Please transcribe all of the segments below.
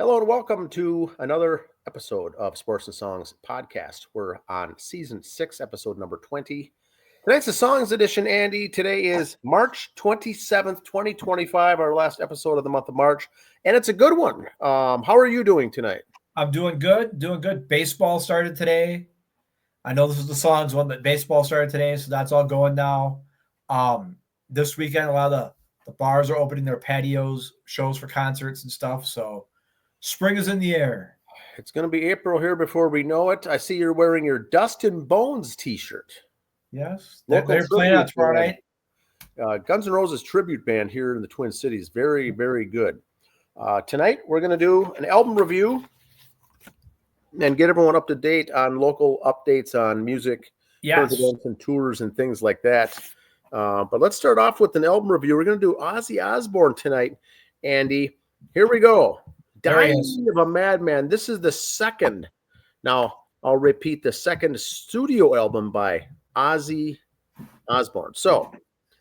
Hello and welcome to another episode of Sports and Songs podcast. We're on season 6, episode number 20. Tonight's the Songs edition, Andy. Today is March 27th, 2025, our last episode of the month of March, and it's a good one. How are you doing tonight? I'm doing good. Baseball started today. I know this is the Songs one, that baseball started today, so that's all going now. This weekend, a lot of the bars are opening their patios, shows for concerts and stuff, so spring is in the air. It's going to be April here before we know it. I see you're wearing your Dust and Bones t-shirt. Yes, Local they're playing out tomorrow night. Guns N' Roses tribute band here in the Twin Cities. Very, very good. Tonight, we're going to do an album review and get everyone up to date on local updates on music, Yes. events and tours and things like that. But let's start off with an album review. We're going to do Ozzy Osbourne tonight, Andy. Here we go. There he Diary is. of a Madman. This is the second. Now, I'll repeat, the second studio album by Ozzy Osbourne. So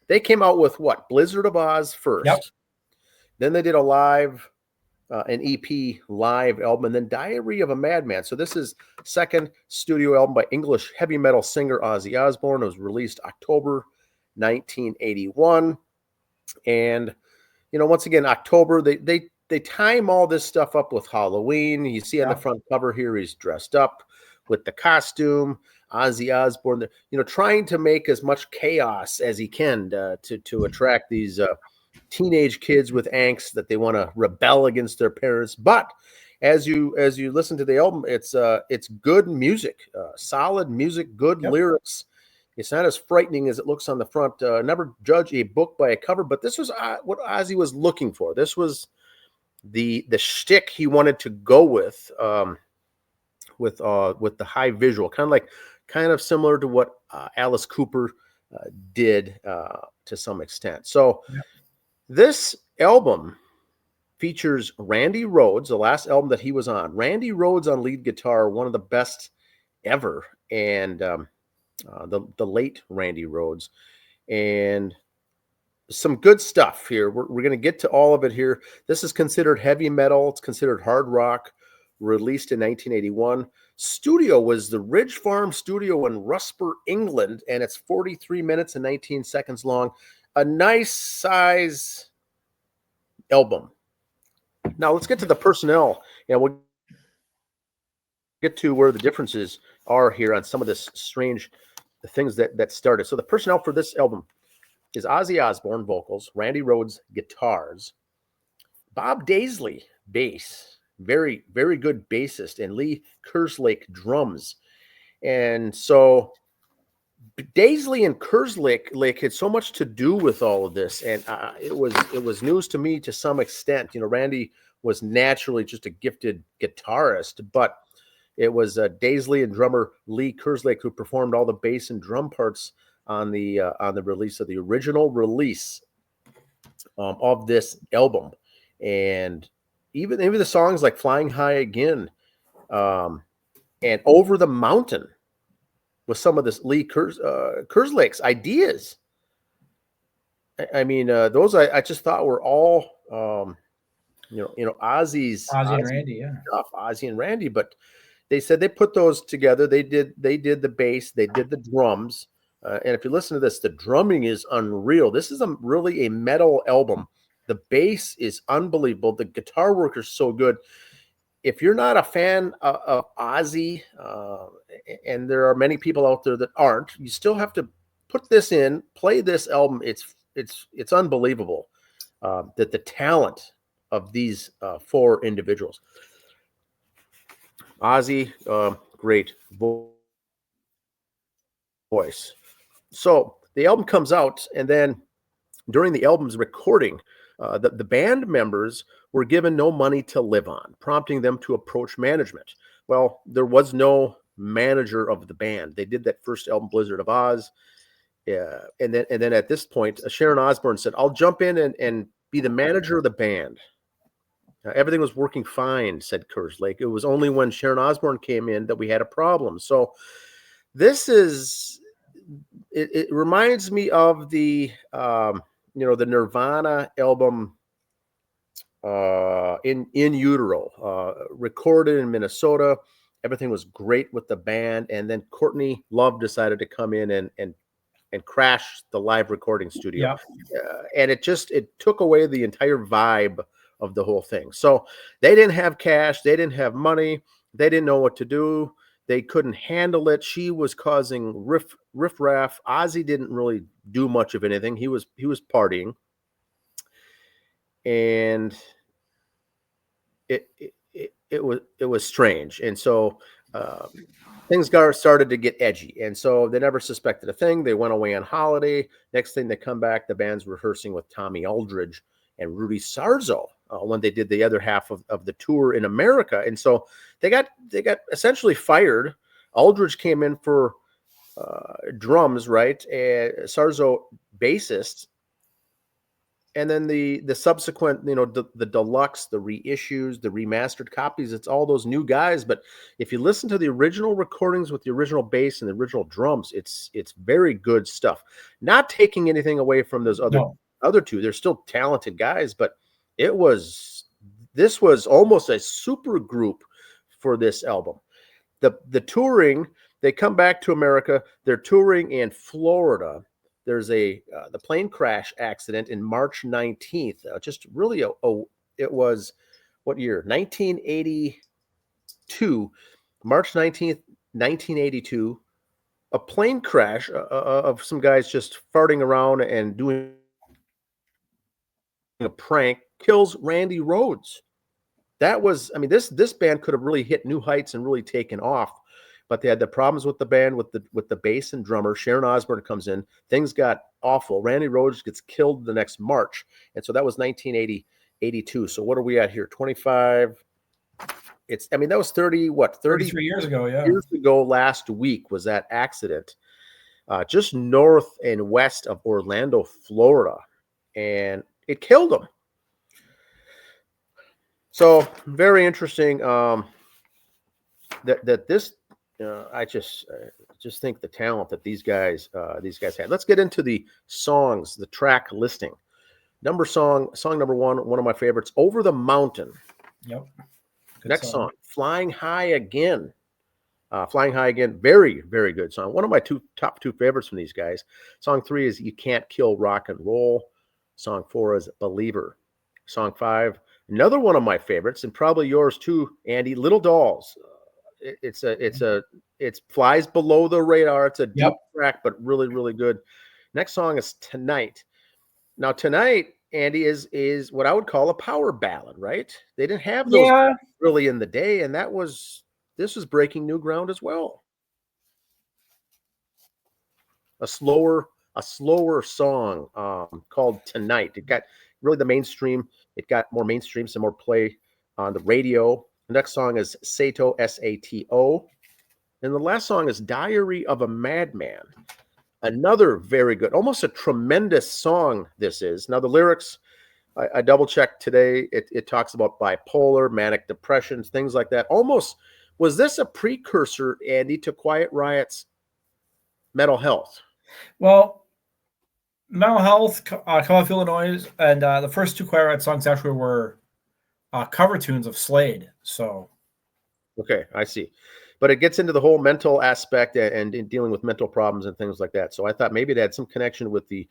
they came out with what? Blizzard of Oz first. Yep. Then they did a live, an EP live album, and then Diary of a Madman. So this is second studio album by English heavy metal singer Ozzy Osbourne. It was released October 1981. And, once again, October, they time all this stuff up with Halloween. You see on the front cover here, he's dressed up with the costume. Ozzy Osbourne, trying to make as much chaos as he can to attract these teenage kids with angst that they want to rebel against their parents. But as you listen to the album, it's good music, solid music, good lyrics. It's not as frightening as it looks on the front. Never judge a book by a cover, but this was what Ozzy was looking for. This was the shtick he wanted to go with the high visual, kind of similar to what Alice Cooper did to some extent. So this album features Randy Rhoads, the last album that he was on. Randy Rhoads on lead guitar, one of the best ever, and the late Randy Rhoads, and some good stuff here. We're going to get to all of it here. This is considered heavy metal. It's considered hard rock, released in 1981. Studio was the Ridge Farm Studio in Rusper, England, and it's 43 minutes and 19 seconds long. A nice size album. Now let's get to the personnel, and we'll get to where the differences are here on some of this strange things that started. So the personnel for this album is Ozzy Osbourne, vocals, Randy Rhoads, guitars, Bob Daisley, bass, very, very good bassist, and Lee Kerslake, drums. And so Daisley and Kerslake had so much to do with all of this, and it was news to me to some extent. Randy was naturally just a gifted guitarist, but it was Daisley and drummer Lee Kerslake who performed all the bass and drum parts on the release of the original release of this album. And even the songs like Flying High Again and Over the Mountain with some of this Lee Kerslake's ideas. I mean, those I just thought were all Ozzy and Randy, stuff, Ozzy and Randy, but they said they put those together. They did the bass, they did the drums. And if you listen to this, the drumming is unreal. This is really a metal album. The bass is unbelievable. The guitar work is so good. If you're not a fan of Ozzy, and there are many people out there that aren't, you still have to put this in, play this album. It's unbelievable that the talent of these four individuals. Ozzy, great voice. So the album comes out, and then during the album's recording, the band members were given no money to live on, prompting them to approach management. Well, there was no manager of the band. They did that first album, Blizzard of Oz. And then at this point, Sharon Osbourne said, "I'll jump in and be the manager of the band." Everything was working fine, said Kerslake. It was only when Sharon Osbourne came in that we had a problem. So this is, it reminds me of the, the Nirvana album, in utero, recorded in Minnesota. Everything was great with the band, and then Courtney Love decided to come in and crash the live recording studio, Yeah. and it took away the entire vibe of the whole thing. So they didn't have cash, they didn't have money, they didn't know what to do. They couldn't handle it. She was causing riffraff. Ozzy didn't really do much of anything. He was partying, and it was strange. And so things started to get edgy. And so they never suspected a thing. They went away on holiday. Next thing they come back, the band's rehearsing with Tommy Aldridge and Rudy Sarzo when they did the other half of the tour in America. And so they got essentially fired. Aldridge came in for drums, right? And Sarzo bassist. And then the subsequent, the deluxe, the reissues, the remastered copies, it's all those new guys. But if you listen to the original recordings with the original bass and the original drums, it's very good stuff. Not taking anything away from those other two. They're still talented guys, but this was almost a super group for this album. The touring, they come back to America, they're touring in Florida. There's the plane crash accident in March 19th. Just really it was what year? 1982, March 19th, 1982. A plane crash of some guys just farting around and doing a prank kills Randy Rhoads. That was, I mean, this band could have really hit new heights and really taken off. But they had the problems with the band, with the bass and drummer. Sharon Osbourne comes in. Things got awful. Randy Rhoads gets killed the next March. And so that was 1982. So what are we at here? 25. That was 33 years ago. Yeah. Years ago last week was that accident. Just north and west of Orlando, Florida. And it killed them. So very interesting that this I just think the talent that these guys had. Let's get into the songs, the track listing. Song number one of my favorites, Over the Mountain. Yep. Good Next song, Flying High Again. Very, very good song. One of my top two favorites from these guys. Song 3 is You Can't Kill Rock and Roll. Song 4 is Believer. Song 5, another one of my favorites, and probably yours too, Andy, Little Dolls. It flies below the radar. It's a deep track, but really, really good. Next song is Tonight. Now, Tonight, Andy, is what I would call a power ballad, right? They didn't have those really in the day, and this was breaking new ground as well. A slower song called Tonight. It got really the mainstream. It got more mainstream, some more play on the radio. The next song is Sato, Sato. And the last song is Diary of a Madman. Another very good, almost a tremendous song this is. Now, the lyrics, I double-checked today. It talks about bipolar, manic depressions, things like that. Almost, was this a precursor, Andy, to Quiet Riot's Mental Health? Well, Mental Health, Come On Feel the Noise, and the first two Quiet Riot songs actually were cover tunes of Slade. So, okay, I see. But it gets into the whole mental aspect and in dealing with mental problems and things like that. So I thought maybe it had some connection with the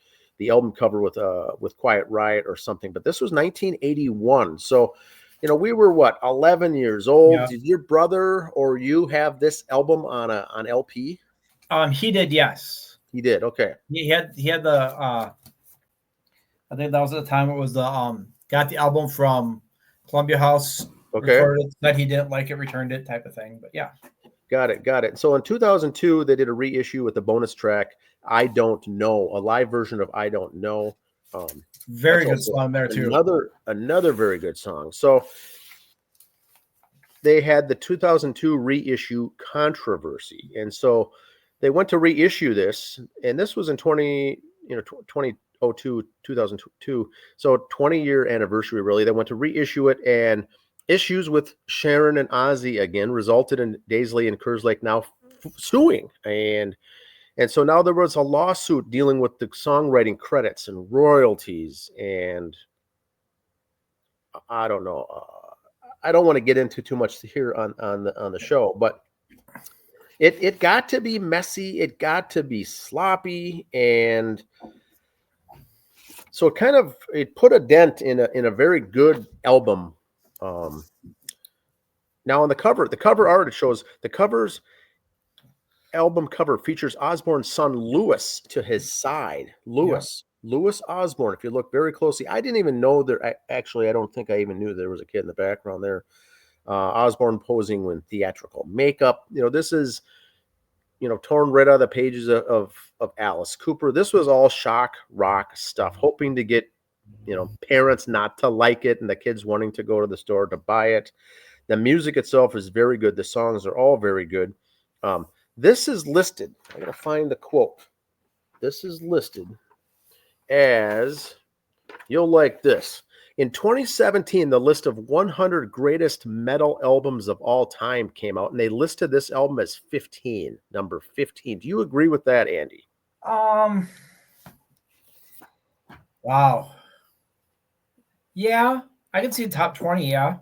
album cover with Quiet Riot or something. But this was 1981. So, we were 11 years old. Yeah. Did your brother or you have this album on LP? He did, yes. He did. Okay. He had the I think that was at the time it was the got the album from Columbia House. Okay. Recorded that he didn't like it, returned it, type of thing. But yeah. Got it. So in 2002, they did a reissue with the bonus track, I Don't Know, a live version of I Don't Know. Very good song there too. Another very good song. So they had the 2002 reissue Controversy. And so they went to reissue this, and this was in 2002, 2002. So 20-year anniversary, really. They went to reissue it, and issues with Sharon and Ozzy again resulted in Daisley and Kerslake now suing. And so now there was a lawsuit dealing with the songwriting credits and royalties. And I don't know. I don't want to get into too much here on the show, but it got to be messy. It got to be sloppy, and so it put a dent in a very good album. Um, Now on the cover art, it shows the album cover features Osbourne's son Louis to his side. Yep. Louis Osbourne. If you look very closely, I didn't even know there. Actually, I don't think I even knew there was a kid in the background there. Osbourne posing with theatrical makeup. This is torn right out of the pages of Alice Cooper. This was all shock rock stuff, hoping to get parents not to like it and the kids wanting to go to the store to buy it. The music itself is very good. The songs are all very good. This is listed. I gotta find the quote. This is listed as, you'll like this. In 2017, the list of 100 greatest metal albums of all time came out, and they listed this album as 15, number 15. Do you agree with that, Andy? Wow. Yeah, I can see top 20. Yeah.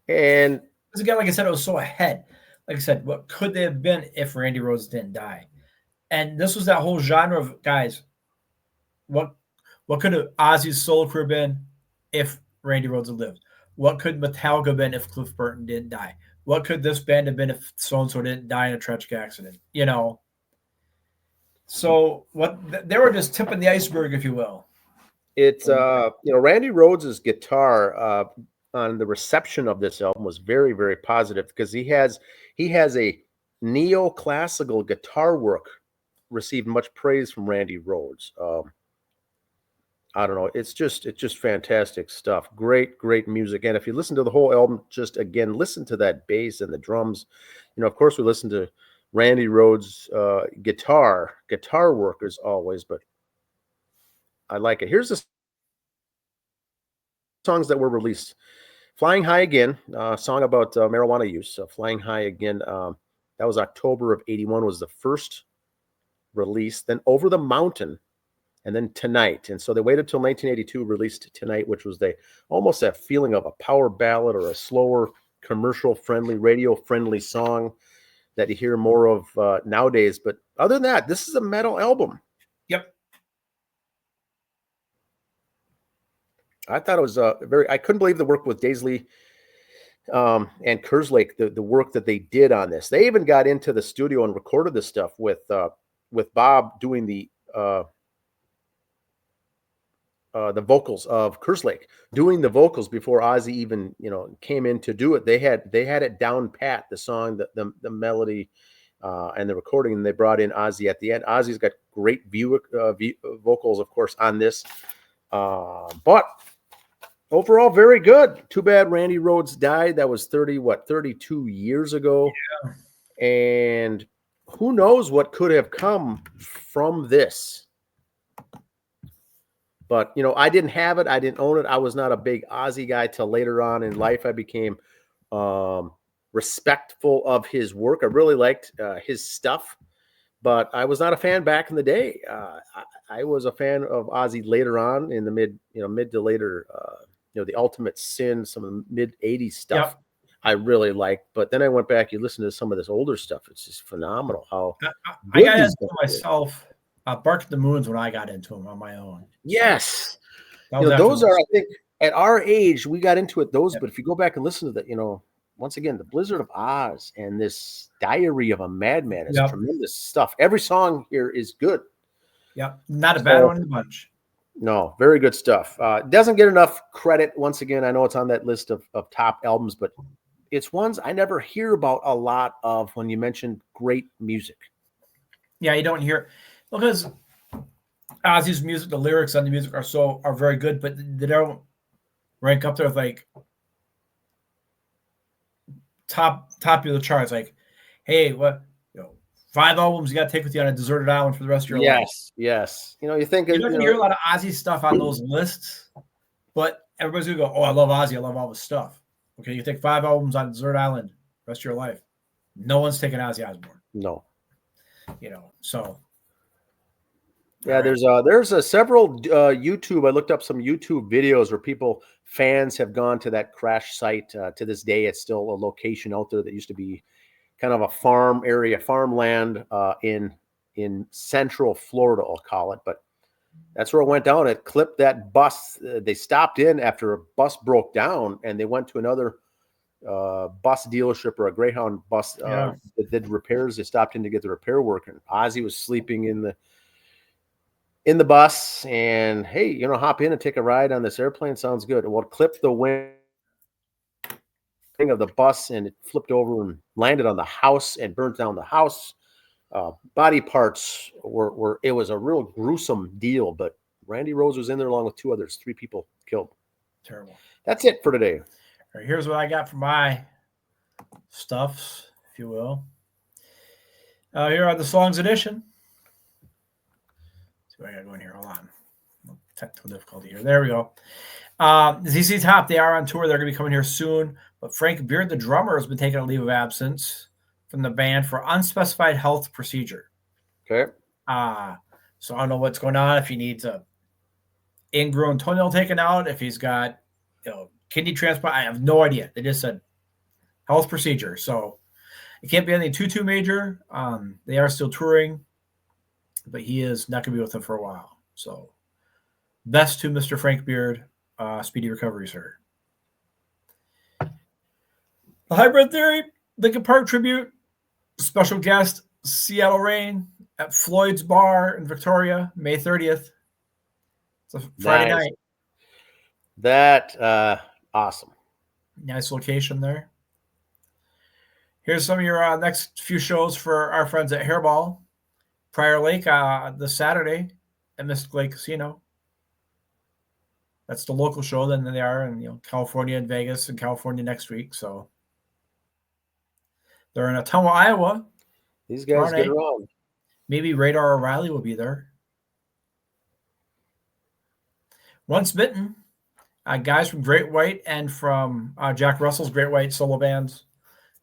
And Because again, like I said, it was so ahead. Like I said, what could they have been if Randy Rhoads didn't die? And this was that whole genre of guys. What could have Ozzy's solo career been if Randy Rhoads had lived? What could Metallica have been if Cliff Burton didn't die? What could this band have been if so and so didn't die in a tragic accident? So they were just tipping the iceberg, if you will. It's Randy Rhoads' guitar on the reception of this album was very, very positive because he has a neoclassical guitar work received much praise from Randy Rhoads. I don't know. It's just fantastic stuff. Great music. And if you listen to the whole album, just again, listen to that bass and the drums. Of course, we listen to Randy Rhoads' guitar work as always, but I like it. Here's the songs that were released. Flying High Again, a song about marijuana use. Flying High Again, that was October of 81 was the first release. Then Over the Mountain, and then Tonight. And so they waited till 1982, released Tonight, which was almost that feeling of a power ballad or a slower, commercial-friendly, radio-friendly song that you hear more of nowadays. But other than that, this is a metal album. Yep. I thought it was I couldn't believe the work with Daisley and Kerslake, the work that they did on this. They even got into the studio and recorded this stuff with Bob doing the vocals of Kerslake, doing the vocals before Ozzy even came in to do it. They had it down pat, the song, the melody, and the recording, and they brought in Ozzy at the end. Ozzy's got great vocals, of course, on this, but overall, very good. Too bad Randy Rhoads died. That was 32 years ago. Yeah. And who knows what could have come from this. But, I didn't have it. I didn't own it. I was not a big Ozzy guy till later on in life. I became respectful of his work. I really liked his stuff, but I was not a fan back in the day. I was a fan of Ozzy later on in the mid to later, the Ultimate Sin, some of the mid 80s stuff. Yep. I really liked, but then I went back, you listen to some of this older stuff. It's just phenomenal how I got into myself. Bark at the Moons when I got into them on my own. Yes. Those are, I think, at our age, we got into it, those, but if you go back and listen to that, once again, the Blizzard of Oz and this Diary of a Madman is tremendous stuff. Every song here is good. Yep. Not a bad one in the bunch. No, very good stuff. Doesn't get enough credit. Once again, I know it's on that list of top albums, but it's ones I never hear about a lot of when you mention great music. Yeah, you don't hear, because Ozzy's music, the lyrics on the music are very good, but they don't rank up there with like top of the charts. Like, hey, what 5 albums you got to take with you on a deserted island for the rest of your life. Yes. You think you don't hear a lot of Ozzy stuff on those lists, but everybody's gonna go, "Oh, I love Ozzy. I love all his stuff." Okay, you take 5 albums on a deserted island, rest of your life. No one's taking Ozzy Osbourne. No. So Yeah, there's several YouTube. I looked up some YouTube videos where fans have gone to that crash site. To this day, it's still a location out there that used to be kind of a farm area, farmland in central Florida, I'll call it. But that's where it went down. It clipped that bus. They stopped in after a bus broke down, and they went to another bus dealership or a Greyhound bus that did repairs. They stopped in to get the repair work, and Ozzy was sleeping in the bus. And hey, hop in and take a ride on this airplane. Sounds good. Well, it clipped the wing of the bus, and it flipped over and landed on the house and burnt down the house. Body parts were it was a real gruesome deal, but Randy Rose was in there along with 2 others, 3 people killed. Terrible. That's it for today. All right, here's what I got for my stuffs, if you will. Here are the songs edition. Let's see what I got going here. Hold on. Technical difficulty here. There we go. ZZ Top, they are on tour. They're going to be coming here soon. But Frank Beard, the drummer, has been taking a leave of absence from the band for unspecified health procedure. Okay. So I don't know what's going on, if he needs a ingrown toenail taken out, if he's got kidney transplant. I have no idea. They just said health procedure. So it can't be anything too major. They are still touring, but he is not going to be with them for a while. So best to Mr. Frank Beard. Speedy recovery, sir. The Hybrid Theory, Linkin Park tribute, special guest, Seattle Rain at Floyd's Bar in Victoria, May 30th. It's a Friday night. That, awesome. Nice location there. Here's some of your next few shows for our friends at Hairball. Prior Lake this Saturday at Mystic Lake Casino. That's the local show. Then they are in California and Vegas and California next week. So they're in Ottumwa, Iowa. These guys get around. Maybe Radar O'Reilly will be there. Once Bitten, guys from Great White and from Jack Russell's Great White solo bands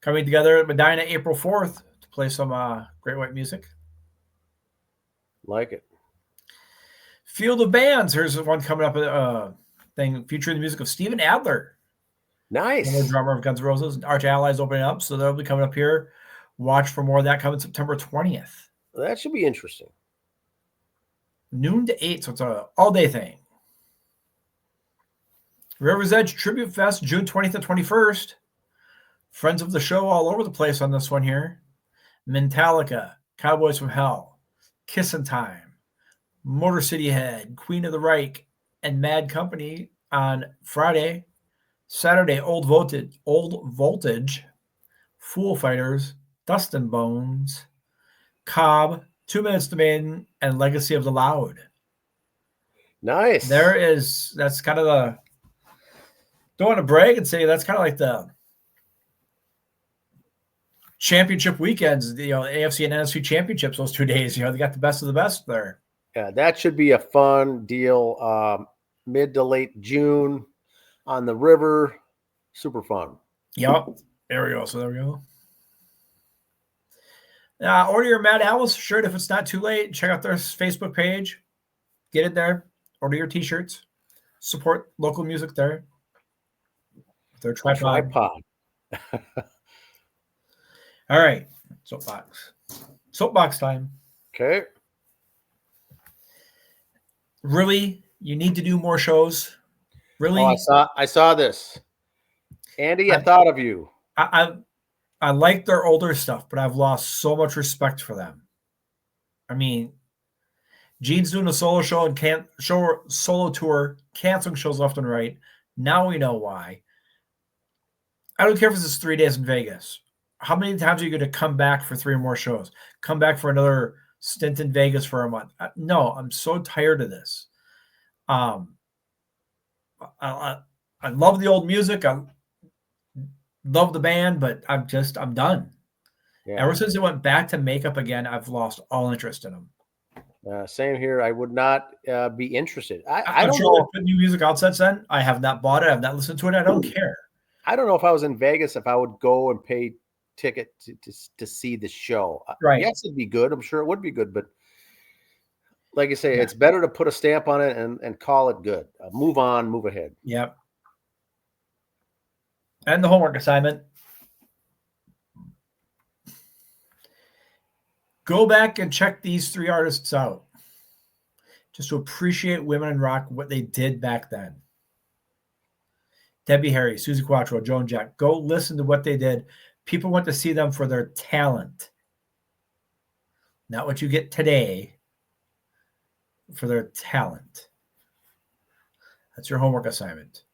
coming together at Medina April 4th to play some Great White music. Like it. Field of Bands. Here's one coming up, thing featuring the music of Steven Adler. Nice. The drummer of Guns N' Roses. Arch Allies opening up, so they'll be coming up here. Watch for more of that coming September 20th. That should be interesting. Noon to 8, so it's an all-day thing. River's Edge Tribute Fest, June 20th and 21st. Friends of the show all over the place on this one here. Metallica, Cowboys from Hell, Kissin' Time, Motor City Head, Queen of the Reich, and Mad Company on Friday. Saturday, Old Voltage, Fool Fighters, Dust and Bones, Cobb, 2 Minutes to Maiden, and Legacy of the Loud. Nice. That's kind of the, don't want to brag and say that's kind of like the championship weekends, AFC and NFC championships, those 2 days. They got the best of the best there. Yeah, that should be a fun deal. Mid to late June on the river. Super fun. Yep. There we go. So there we go. Order your Mad Alice shirt if it's not too late. Check out their Facebook page. Get it there. Order your t-shirts. Support local music there. Their tripod. All right. Soapbox time. Okay. Really, you need to do more shows. Really? Oh, I saw this. Andy, I thought of you. I like their older stuff, but I've lost so much respect for them. I mean, Gene's doing a solo show and solo tour, canceling shows left and right. Now we know why. I don't care if it's 3 days in Vegas. How many times are you going to come back for 3 more shows? Come back for another stint in Vegas for a month? No, I'm so tired of this. I love the old music. I love the band, but I'm done. Yeah. Ever since it went back to makeup again, I've lost all interest in them. Same here. I would not be interested. I don't know. Put new music out since then. I have not bought it. I've not listened to it. I don't care. I don't know if I was in Vegas if I would go and pay ticket to see the show. Right. Yes, it'd be good. I'm sure it would be good, but like you say, Yeah. it's better to put a stamp on it and call it good. Move on, move ahead. Yep. And the homework assignment. Go back and check these 3 artists out. Just to appreciate women in rock, what they did back then. Debbie Harry, Susie Quattro, Joan Jett. Go listen to what they did. People went to see them for their talent. Not what you get today, for their talent. That's your homework assignment.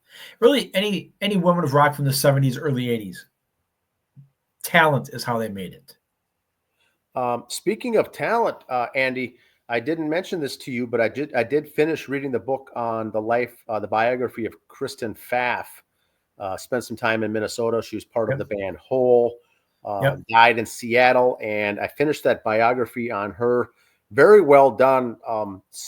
Really, any woman of rock from the 70s, early 80s. Talent is how they made it. Speaking of talent, Andy, I didn't mention this to you, but I did finish reading the book on the life, the biography of Kristen Pfaff. Spent some time in Minnesota. She was part of the band Hole. Died in Seattle, and I finished that biography on her. Very well done.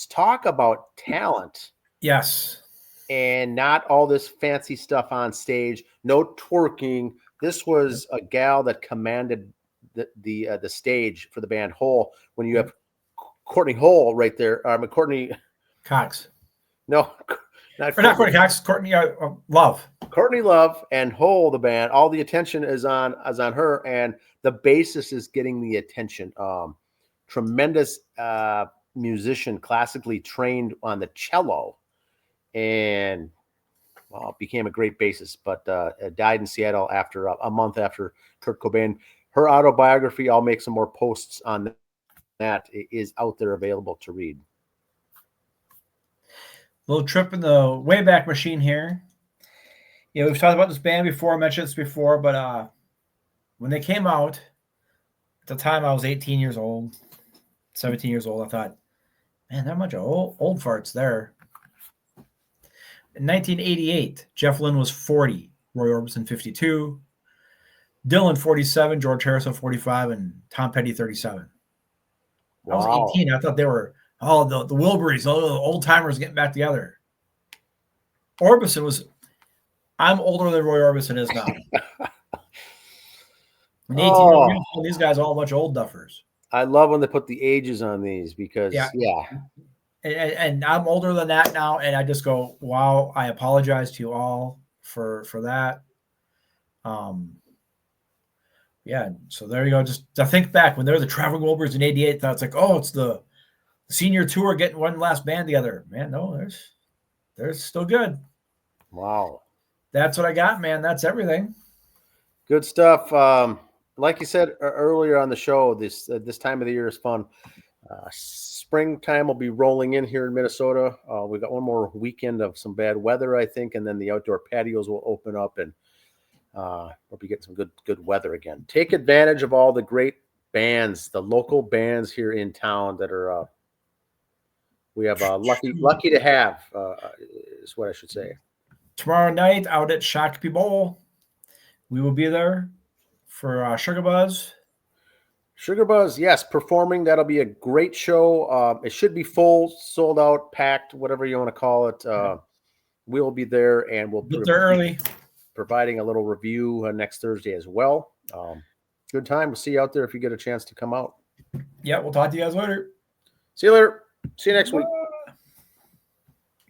Talk about talent. Yes. And not all this fancy stuff on stage. No twerking. This was a gal that commanded the stage for the band Hole. When you have Courtney Hole right there, Courtney Cox. No, not Courtney Cox. Courtney Love. Courtney Love and Hole, the band. All the attention is on her, and the bassist is getting the attention. Tremendous musician, classically trained on the cello, and became a great bassist. But died in Seattle after a month after Kurt Cobain. Her autobiography, I'll make some more posts on that, is out there available to read. Little trip in the Wayback Machine here. We've talked about this band before, mentioned this before, but when they came out, at the time I was 18 years old, 17 years old, I thought, man, that much old farts there. In 1988, Jeff Lynne was 40, Roy Orbison 52, Dylan 47, George Harrison 45, and Tom Petty 37. I was 18. I thought they were the Wilburys, all the old timers getting back together. Orbison was. I'm older than Roy Orbison is now. In 18, these guys are all a bunch of old duffers. I love when they put the ages on these because, And I'm older than that now, and I just go, wow, I apologize to you all for that. So there you go. Just to think back when they were the Traveling Wilburys in '88, that's like, oh, it's the senior tour getting one last band together. Man, no, they're still good. Wow. That's what I got, man. That's everything. Good stuff. Like you said earlier on the show, this time of the year is fun. Springtime will be rolling in here in Minnesota. We've got one more weekend of some bad weather, I think, and then the outdoor patios will open up, and we'll be getting some good weather again. Take advantage of all the great bands, the local bands here in town that are we have lucky to have is what I should say. Tomorrow night out at Shakopee Bowl, we will be there for Sugar Buzz. Sugar Buzz, yes, performing. That'll be a great show. It should be full, sold out, packed, whatever you want to call it. We'll be there, and we'll get there early. Providing a little review next Thursday as well. Good time. We'll see you out there if you get a chance to come out. Yeah, we'll talk to you guys later. See you later. See you next week.